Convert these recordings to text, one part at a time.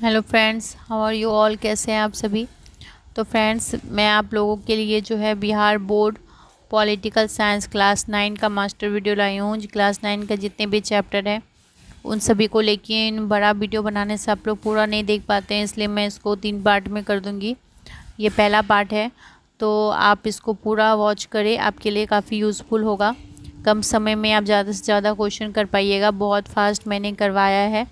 Hello friends, how are you all. कैसे हैं आप सभी। तो फ्रेंड्स, मैं आप लोगों के लिए जो है Bihar board political science class 9 का मास्टर वीडियो लाई हूँ। क्लास 9 का जितने भी चैप्टर हैं उन सभी को लेके इन बड़ा वीडियो बनाने से आप लोग पूरा नहीं देख पाते हैं, इसलिए मैं इसको 3 पार्ट में कर दूँगी। ये पहला पार्ट है, तो आप इसको पूरा वॉच करें, आपके लिए काफ़ी यूज़फुल होगा। कम समय में आप ज़्यादा से ज़्यादा क्वेश्चन कर पाइएगा। बहुत फास्ट मैंने करवाया है।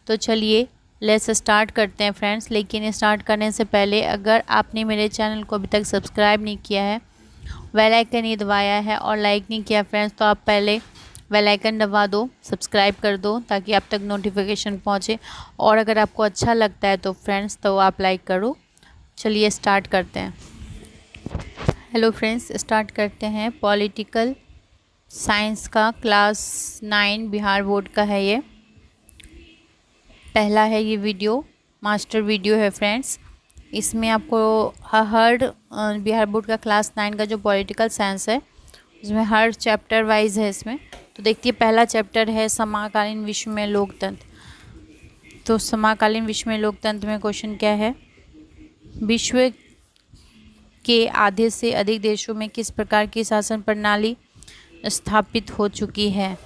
तो चलिए लेट्स स्टार्ट करते हैं फ्रेंड्स। लेकिन स्टार्ट करने से पहले अगर आपने मेरे चैनल को अभी तक सब्सक्राइब नहीं किया है, बेल आइकन नहीं दबाया है और लाइक नहीं किया फ्रेंड्स, तो आप पहले बेल आइकन दबा दो, सब्सक्राइब कर दो ताकि आप तक नोटिफिकेशन पहुंचे। और अगर आपको अच्छा लगता है तो फ्रेंड्स तो आप लाइक करो। चलिए स्टार्ट करते हैं। हेलो फ्रेंड्स, स्टार्ट करते हैं। पॉलिटिकल साइंस का क्लास 9 बिहार बोर्ड का है। ये पहला है, ये वीडियो मास्टर वीडियो है फ्रेंड्स। इसमें आपको हर बिहार बोर्ड का क्लास 9 का जो पॉलिटिकल साइंस है उसमें हर चैप्टर वाइज है इसमें। तो देखिए, पहला चैप्टर है समकालीन विश्व में लोकतंत्र। तो समकालीन विश्व में लोकतंत्र में क्वेश्चन क्या है, विश्व के आधे से अधिक देशों में किस प्रकार की शासन प्रणाली स्थापित हो चुकी है।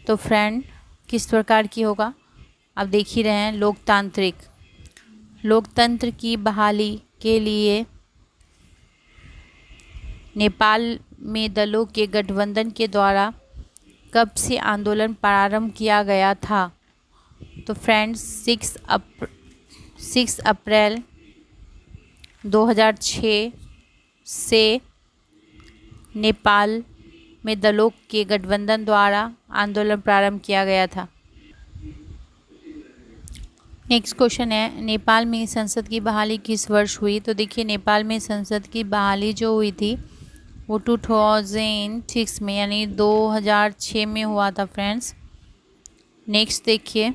तो फ्रेंड, किस प्रकार की होगा आप देख ही रहे हैं। लोकतंत्र की बहाली के लिए नेपाल में दलों के गठबंधन के द्वारा कब से आंदोलन प्रारंभ किया गया था। तो फ्रेंड्स, 6 अप्रैल 2006 से नेपाल में दलों के गठबंधन द्वारा आंदोलन प्रारंभ किया गया था। नेक्स्ट क्वेश्चन है, नेपाल में संसद की बहाली किस वर्ष हुई। तो देखिए, नेपाल में संसद की बहाली जो हुई थी वो 2006 में यानी 2006 में हुआ था फ्रेंड्स। नेक्स्ट देखिए,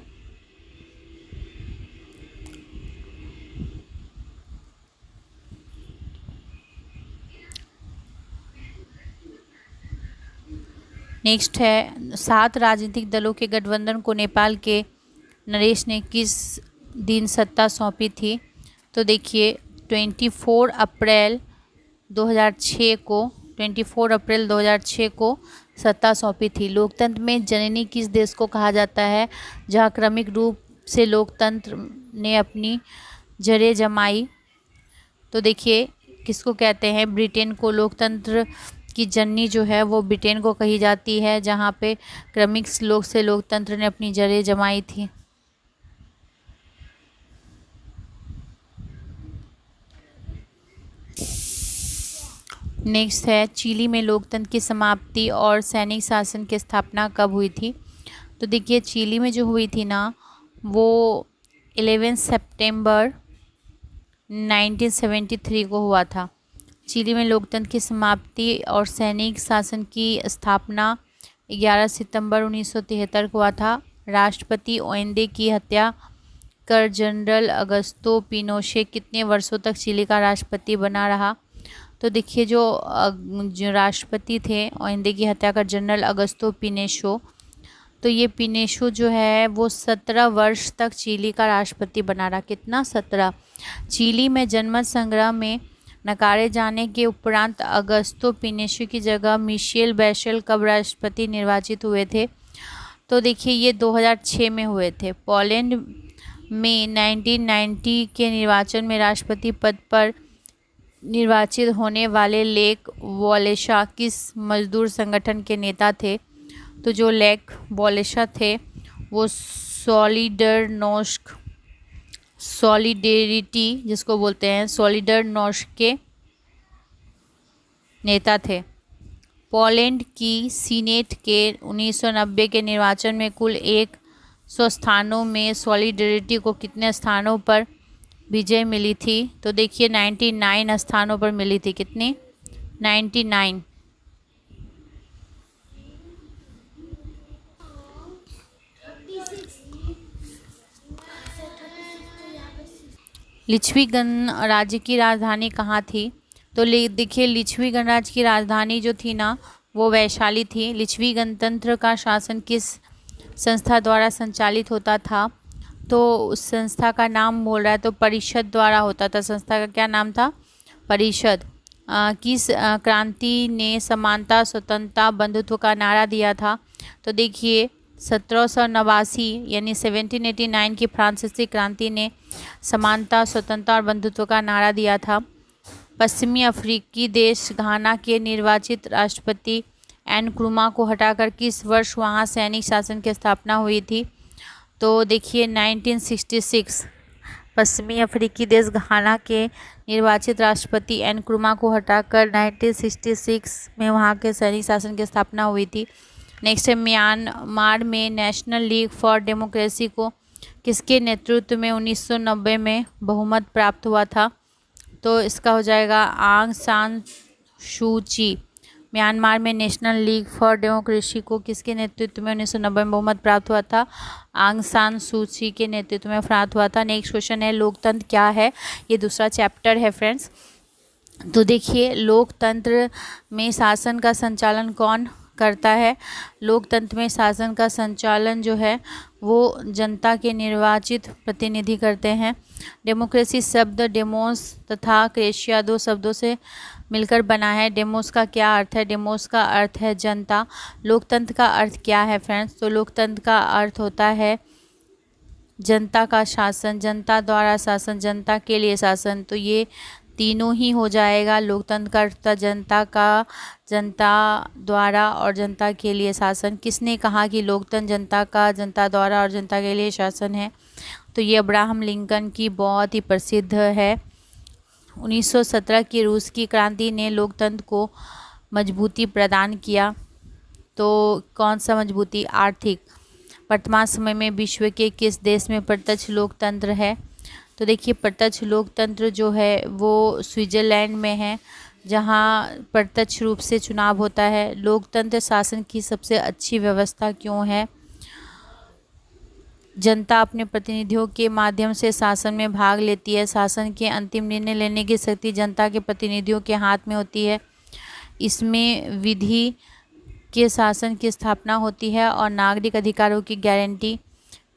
नेक्स्ट है 7 राजनीतिक दलों के गठबंधन को नेपाल के नरेश ने किस दिन सत्ता सौंपी थी। तो देखिए, 24 अप्रैल 2006 को सत्ता सौंपी थी। लोकतंत्र में जननी किस देश को कहा जाता है जहां क्रमिक रूप से लोकतंत्र ने अपनी जड़ें जमाई। तो देखिए, किसको कहते हैं, ब्रिटेन को। लोकतंत्र की जननी जो है वो ब्रिटेन को कही जाती है, जहां पे क्रमिक रूप से लोकतंत्र ने अपनी जड़ें जमाई थी। नेक्स्ट है, चिली में लोकतंत्र की समाप्ति और सैनिक शासन की स्थापना कब हुई थी। तो देखिए, चिली में जो हुई थी ना वो 11 सितंबर 1973 को हुआ था। चिली में लोकतंत्र की समाप्ति और सैनिक शासन की स्थापना 11 सितंबर 1973 को हुआ था। राष्ट्रपति ओएंदे की हत्या कर जनरल अगस्तो पिनोशे कितने वर्षों तक चिली का राष्ट्रपति बना रहा। तो देखिए, जो राष्ट्रपति थे ओएंदे की हत्या कर जनरल अगस्तो पिनेशो, तो ये पिनेशो जो है वो 17 वर्ष तक चिली का राष्ट्रपति बना रहा। कितना, 17। चिली में जनमत संग्रह में नकारे जाने के उपरांत अगस्तो पिनेशो की जगह मिशेल बैशेल कब राष्ट्रपति निर्वाचित हुए थे। तो देखिए, ये 2006 में हुए थे। पोलैंड में 1990 के निर्वाचन में राष्ट्रपति पद पर निर्वाचित होने वाले लेक वॉलेशा किस मजदूर संगठन के नेता थे। तो जो लेक वॉलेशा थे वो सॉलिडेरिटी जिसको बोलते हैं सॉलिडरनोस्क के नेता थे। पोलैंड की सीनेट के 1990 के निर्वाचन में कुल 100 स्थानों में सॉलिडेरिटी को कितने स्थानों पर विजय मिली थी। तो देखिए, 99 स्थानों पर मिली थी। कितनी, 99। लिच्छवी गणराज्य की राजधानी कहाँ थी। तो देखिए, लिच्छवी गणराज्य की राजधानी जो थी ना वो वैशाली थी। लिच्छवी गणतंत्र का शासन किस संस्था द्वारा संचालित होता था। तो उस संस्था का नाम बोल रहा है तो परिषद द्वारा होता था। संस्था का क्या नाम था? परिषद। किस क्रांति ने समानता, स्वतंत्रता, बंधुत्व का नारा दिया था? तो देखिए 1789 यानी 1789 की फ्रांसीसी क्रांति ने समानता, स्वतंत्रता और बंधुत्व का नारा दिया था। पश्चिमी अफ्रीकी देश घाना के निर्वाचित राष्ट्रपति एनक्रुमा को हटाकर किस वर्ष वहां सैनिक शासन की स्थापना हुई थी? तो देखिए 1966। पश्चिमी अफ्रीकी देश घाना के निर्वाचित राष्ट्रपति एनक्रुमा को हटाकर 1966 में वहां के सैनिक शासन की स्थापना हुई थी। नेक्स्ट है म्यांमार में नेशनल लीग फॉर डेमोक्रेसी को किसके नेतृत्व में 1990 में बहुमत प्राप्त हुआ था? तो इसका हो जाएगा आंग सान सू ची। म्यांमार में नेशनल लीग फॉर डेमोक्रेसी को किसके नेतृत्व में 1990 में बहुमत प्राप्त हुआ था? आंग सान सू ची के नेतृत्व में प्राप्त हुआ था। नेक्स्ट क्वेश्चन है लोकतंत्र क्या है? ये दूसरा चैप्टर है फ्रेंड्स। तो देखिए लोकतंत्र में शासन का संचालन कौन करता है? लोकतंत्र में शासन का संचालन जो है वो जनता के निर्वाचित प्रतिनिधि करते हैं। डेमोक्रेसी शब्द डेमोस तथा क्रेशिया दो शब्दों से मिलकर बना है। डेमोस का क्या अर्थ है? डेमोस का अर्थ है जनता। लोकतंत्र का अर्थ क्या है फ्रेंड्स? तो लोकतंत्र का अर्थ होता है जनता का शासन, जनता द्वारा शासन, जनता के लिए शासन। तो ये तीनों ही हो जाएगा। लोकतंत्र का अर्थ जनता द्वारा और जनता के लिए शासन। किसने कहा कि लोकतंत्र जनता का, जनता द्वारा और जनता के लिए शासन है? तो ये अब्राहम लिंकन की बहुत ही प्रसिद्ध है। 1917 की रूस की क्रांति ने लोकतंत्र को मजबूती प्रदान किया। तो कौन सा मजबूती? आर्थिक। वर्तमान समय में विश्व के किस देश में प्रत्यक्ष लोकतंत्र है? तो देखिए प्रत्यक्ष लोकतंत्र जो है वो स्विट्जरलैंड में है, जहाँ प्रत्यक्ष रूप से चुनाव होता है। लोकतंत्र शासन की सबसे अच्छी व्यवस्था क्यों है? जनता अपने प्रतिनिधियों के माध्यम से शासन में भाग लेती है। शासन के अंतिम निर्णय लेने की शक्ति जनता के प्रतिनिधियों के हाथ में होती है। इसमें विधि के शासन की स्थापना होती है और नागरिक अधिकारों की गारंटी।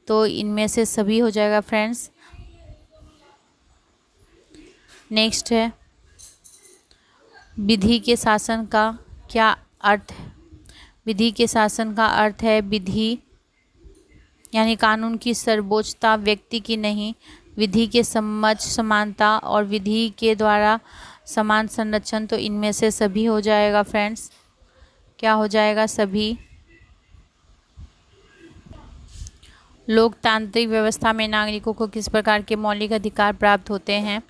तो इनमें से सभी हो जाएगा फ्रेंड्स। नेक्स्ट है विधि के शासन का क्या अर्थ है? विधि के शासन का अर्थ है विधि यानी कानून की सर्वोच्चता, व्यक्ति की नहीं। विधि के समझ, समानता और विधि के द्वारा समान संरक्षण। तो इनमें से सभी हो जाएगा फ्रेंड्स। क्या हो जाएगा? सभी। लोकतांत्रिक व्यवस्था में नागरिकों को किस प्रकार के मौलिक अधिकार प्राप्त होते हैं?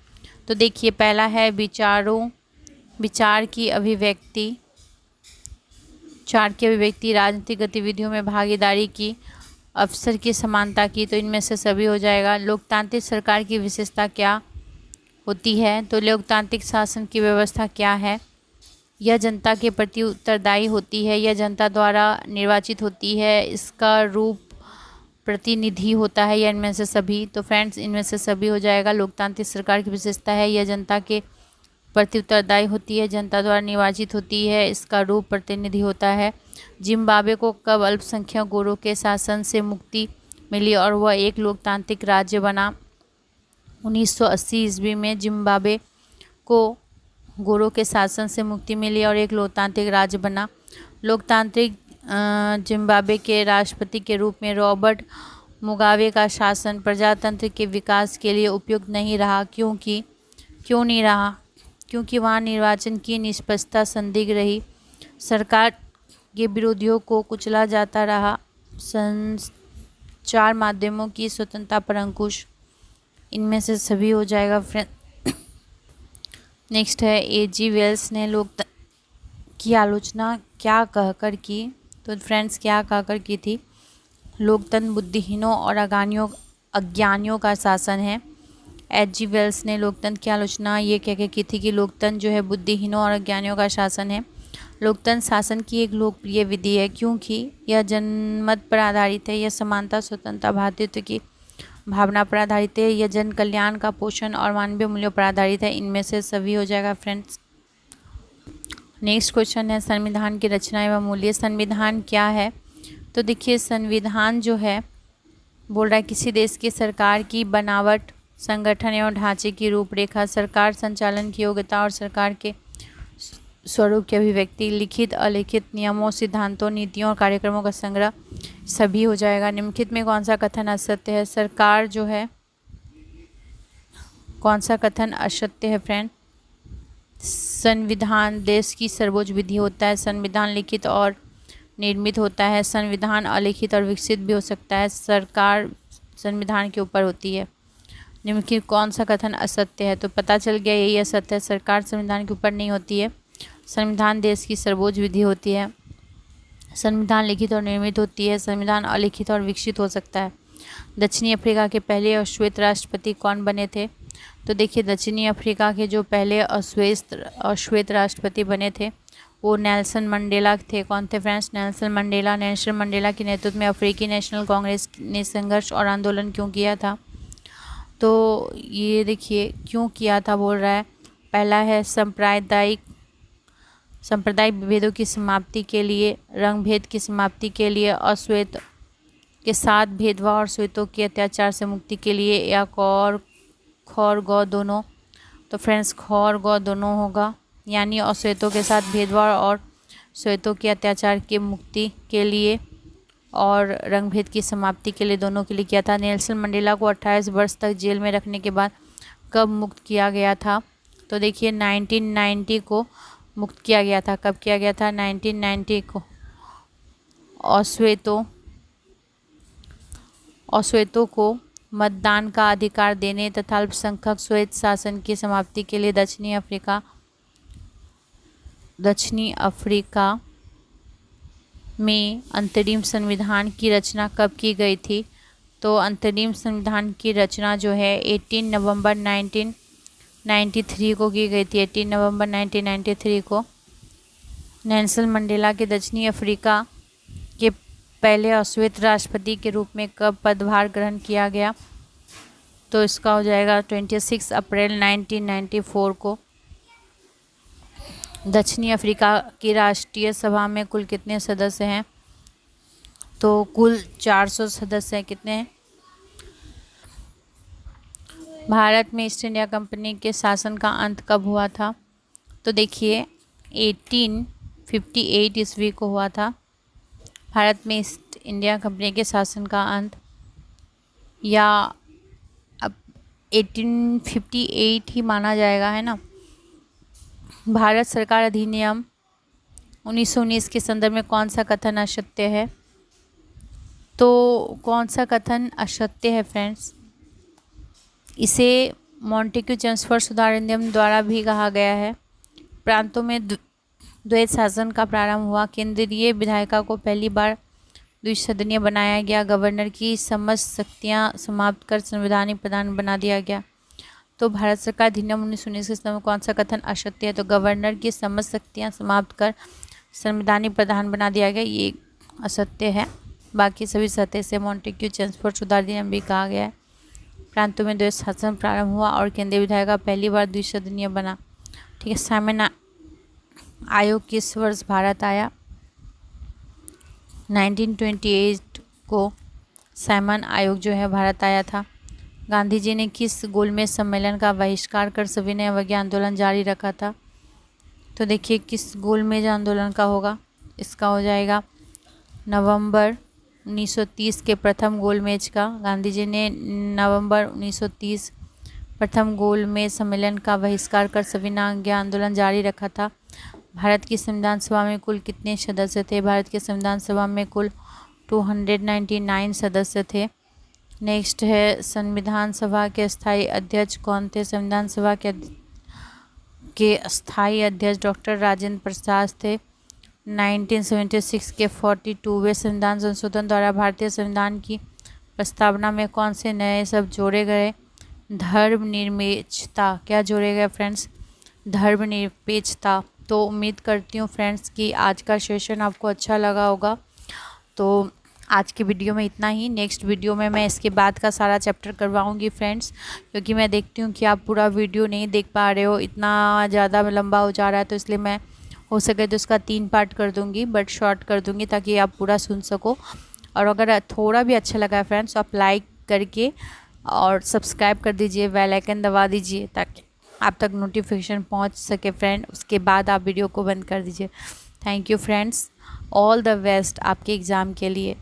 तो देखिए पहला है विचार की अभिव्यक्ति, राजनीतिक गतिविधियों में भागीदारी की, अवसर की समानता की। तो इनमें से सभी हो जाएगा। लोकतांत्रिक सरकार की विशेषता क्या होती है? तो लोकतांत्रिक शासन की व्यवस्था क्या है? यह जनता के प्रति उत्तरदायी होती है, यह जनता द्वारा निर्वाचित होती है, इसका रूप प्रतिनिधि होता है, या इनमें से सभी? तो फ्रेंड्स इनमें से सभी हो जाएगा। लोकतांत्रिक सरकार की विशेषता है यह जनता के प्रति उत्तरदायी होती है, जनता द्वारा निर्वाचित होती है, इसका रूप प्रतिनिधि होता है। जिम्बाब्वे को कब अल्पसंख्यक गोरों के शासन से मुक्ति मिली और वह एक लोकतांत्रिक राज्य बना? 1980 ईस्वी में जिम्बाब्वे को गोरों के शासन से मुक्ति मिली और एक लोकतांत्रिक राज्य बना। लोकतांत्रिक जिम्बाब्वे के राष्ट्रपति के रूप में रॉबर्ट मुगाबे का शासन प्रजातंत्र के विकास के लिए उपयुक्त नहीं रहा। क्यों नहीं रहा? क्योंकि वहाँ निर्वाचन की निष्पक्षता संदिग्ध रही, सरकार के विरोधियों को कुचला जाता रहा, संचार माध्यमों की स्वतंत्रता पर अंकुश। इनमें से सभी हो जाएगा फ्रेंड। नेक्स्ट है एजी वेल्स ने लोकतंत्र की आलोचना क्या कहकर की? तो फ्रेंड्स क्या कहकर की थी? लोकतंत्र बुद्धिहीनों और अज्ञानियों का शासन है। एजी वेल्स ने लोकतंत्र की आलोचना ये कह के की थी कि लोकतंत्र जो है बुद्धिहीनों और अज्ञानियों का शासन है। लोकतंत्र शासन की एक लोकप्रिय विधि है क्योंकि यह जनमत पर आधारित है, यह समानता, स्वतंत्रता, भातृत्व की भावना पर आधारित है, यह जन कल्याण का पोषण और मानवीय मूल्यों पर आधारित है। इनमें से सभी हो जाएगा फ्रेंड्स। नेक्स्ट क्वेश्चन है संविधान की रचना एवं मूल्य। संविधान क्या है? तो देखिए संविधान जो है बोल रहा है किसी देश की सरकार की बनावट, संगठन एवं ढांचे की रूपरेखा, सरकार संचालन की योग्यता और सरकार के स्वरूप की अभिव्यक्ति, लिखित अलिखित नियमों, सिद्धांतों, नीतियों और कार्यक्रमों का संग्रह, सभी हो जाएगा। निम्नलिखित में कौन सा कथन असत्य है? सरकार जो है, कौन सा कथन असत्य है फ्रेंड? संविधान देश की सर्वोच्च विधि होता है। संविधान लिखित और निर्मित होता है। संविधान अलिखित और विकसित भी हो सकता है। सरकार संविधान के ऊपर होती है। निम्नलिखित कौन सा कथन असत्य है? तो पता चल गया यही असत्य है, सरकार संविधान के ऊपर नहीं होती है। संविधान देश की सर्वोच्च विधि होती है। संविधान लिखित और निर्मित होती है। संविधान अलिखित और विकसित हो सकता है। दक्षिणी अफ्रीका के पहले अश्वेत राष्ट्रपति कौन बने थे? तो देखिए, दक्षिणी अफ्रीका के जो पहले अश्वेत राष्ट्रपति बने थे वो नेल्सन मंडेला थे। कौन थे friends? Nelson Mandela. Nelson Mandela के नेतृत्व में अफ्रीकी नेशनल कांग्रेस ने संघर्ष और आंदोलन क्यों किया था? तो ये देखिए क्यों किया था बोल रहा है। पहला है सांप्रदायिक विभेदों की समाप्ति के लिए, रंग भेद की समाप्ति के लिए, अश्वेत के साथ भेदभाव और श्वेतों के अत्याचार से मुक्ति के लिए, या खौर गौ दोनों। तो फ्रेंड्स खौर गौ दोनों होगा, यानी अश्वेतों के साथ भेदभाव और श्वेतों के अत्याचार के मुक्ति के लिए और रंग भेद की समाप्ति के लिए, दोनों के लिए किया था। नेल्सन मंडेला को 28 वर्ष तक जेल में रखने के बाद कब मुक्त किया गया था? तो देखिए 1990 को मुक्त किया गया था। कब किया गया था? 1990 को। अश्वेतों को मतदान का अधिकार देने तथा अल्पसंख्यक श्वेत शासन की समाप्ति के लिए दक्षिणी अफ्रीका में अंतरिम संविधान की रचना कब की गई थी? तो अंतरिम संविधान की रचना जो है 18 नवंबर 1993 को की गई थी। 18 नवंबर 1993 को। नेल्सन मंडेला के दक्षिणी अफ्रीका के पहले अश्वेत राष्ट्रपति के रूप में कब पदभार ग्रहण किया गया? तो इसका हो जाएगा 26 अप्रैल 1994 को। दक्षिणी अफ्रीका की राष्ट्रीय सभा में कुल कितने सदस्य हैं? तो कुल 400 सदस्य हैं। कितने हैं? भारत में ईस्ट इंडिया कंपनी के शासन का अंत कब हुआ था? तो देखिए 1858 ईस्वी को हुआ था भारत में ईस्ट इंडिया कंपनी के शासन का अंत, या अब 1858 ही माना जाएगा, है ना। भारत सरकार अधिनियम 1919 के संदर्भ में कौन सा कथन असत्य है? तो कौन सा कथन असत्य है फ्रेंड्स? इसे मॉन्टेग्यू चेम्सफोर्ड सुधार अधिनियम द्वारा भी कहा गया है। प्रांतों में द्वैत शासन का प्रारंभ हुआ। केंद्रीय विधायिका को पहली बार द्विसदनीय बनाया गया। गवर्नर की समस्त शक्तियां समाप्त कर संवैधानिक प्रधान बना दिया गया। तो भारत सरकार अधिनियम 1919 के संदर्भ में कौन सा कथन असत्य है? तो गवर्नर की समस्त शक्तियां समाप्त कर संवैधानिक प्रधान बना दिया गया, ये असत्य है। बाकी सभी सत्य से मॉन्टेग्यू चेम्सफोर्ड सुधार अधिनियम भी कहा गया है। प्रांतों में द्वैत शासन प्रारंभ हुआ और केंद्रीय विधायिका पहली बार द्विसदनीय बना। ठीक है। साइमन आयोग किस वर्ष भारत आया? 1928 को साइमन आयोग जो है भारत आया था। गांधी जी ने किस गोलमेज सम्मेलन का बहिष्कार कर सविनय अवज्ञा आंदोलन जारी रखा था? तो देखिए किस गोलमेज आंदोलन का होगा? इसका हो जाएगा नवंबर 1930 के प्रथम गोलमेज का। गांधी जी ने नवंबर 1930 प्रथम गोलमेज सम्मेलन का बहिष्कार कर सविनय अवज्ञा आंदोलन जारी रखा था। भारत की संविधान सभा में कुल कितने सदस्य थे? भारत के संविधान सभा में कुल 299 सदस्य थे। नेक्स्ट है संविधान सभा के स्थायी अध्यक्ष कौन थे? संविधान सभा के स्थायी अध्यक्ष डॉक्टर राजेंद्र प्रसाद थे। 1976 के 42वें संविधान संशोधन द्वारा भारतीय संविधान की प्रस्तावना में कौन से नए शब्द जोड़े गए? धर्मनिरपेक्षता। क्या जोड़े गए फ्रेंड्स? धर्मनिरपेक्षता। तो उम्मीद करती हूँ फ्रेंड्स कि आज का सेशन आपको अच्छा लगा होगा। तो आज की वीडियो में इतना ही। नेक्स्ट वीडियो में मैं इसके बाद का सारा चैप्टर करवाऊंगी फ्रेंड्स, क्योंकि मैं देखती हूँ कि आप पूरा वीडियो नहीं देख पा रहे हो, इतना ज़्यादा लंबा हो जा रहा है। तो इसलिए मैं हो सके तो इसका 3 पार्ट कर दूँगी, बट शॉर्ट कर दूँगी ताकि आप पूरा सुन सको और अगर थोड़ा भी अच्छा लगा फ्रेंड्स तो आप लाइक करके और सब्सक्राइब कर दीजिए, बेल आइकन दबा दीजिए ताकि आप तक नोटिफिकेशन पहुंच सके फ्रेंड। उसके बाद आप वीडियो को बंद कर दीजिए। Thank you friends, all the best आपके एग्ज़ाम के लिए।